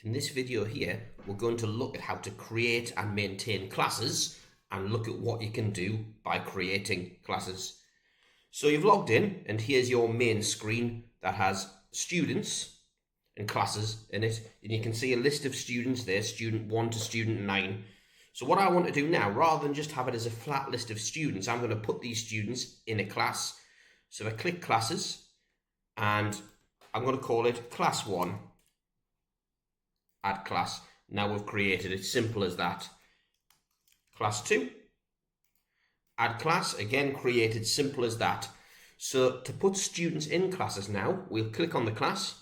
In this video here, we're going to look at how to create and maintain classes and look at what you can do by creating classes. So you've logged in and here's your main screen that has students and classes in it. And you can see a list of students there, student 1 to student 9. So what I want to do now, rather than just have it as a flat list of students, I'm going to put these students in a class. So I click classes and I'm going to call it class 1. Add class. Now we've created it, simple as that. Class 2, add class, again created, simple as that. So to put students in classes now, we'll click on the class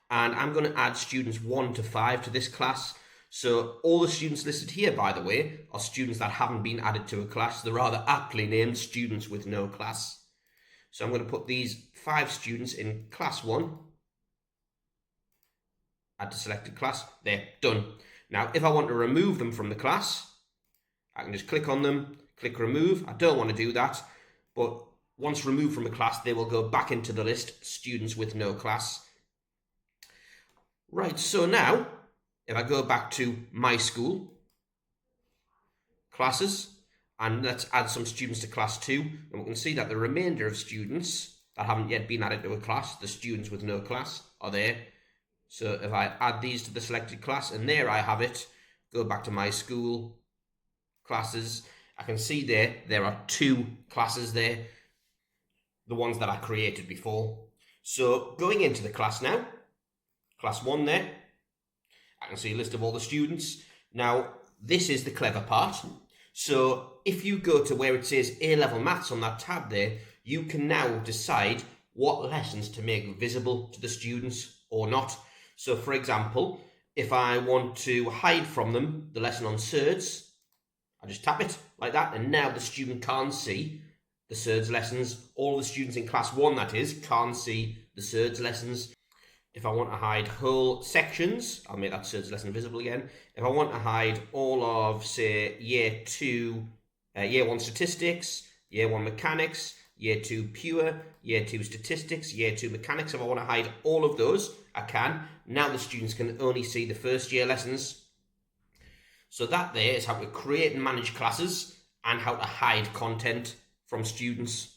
and I'm going to add students 1 to 5 to this class. So all the students listed here, by the way, are students that haven't been added to a class. They're rather aptly named students with no class. So I'm going to put these 5 students in class 1. Add to selected class. There, done. Now, if I want to remove them from the class, I can just click on them, click remove. I don't want to do that, but once removed from the class, they will go back into the list, students with no class. Right, so now, if I go back to my school, classes, and let's add some students to class 2, and we can see that the remainder of students that haven't yet been added to a class, the students with no class, are there. So if I add these to the selected class, and there I have it, go back to my school, classes, I can see there are 2 classes there, the ones that I created before. So going into the class now, class 1 there, I can see a list of all the students. Now, this is the clever part. So if you go to where it says A-level maths on that tab there, you can now decide what lessons to make visible to the students or not. So for example, if I want to hide from them the lesson on surds, I just tap it like that, and now the student can't see the surds lessons. All the students in class 1, that is, can't see the surds lessons. If I want to hide whole sections, I'll make that surds lesson visible again. If I want to hide all of, say, year 1 statistics, year 1 mechanics, year 2 pure, year 2 statistics, year 2 mechanics, if I want to hide all of those, I can. Now the students can only see the first year lessons. So that there is how to create and manage classes and how to hide content from students.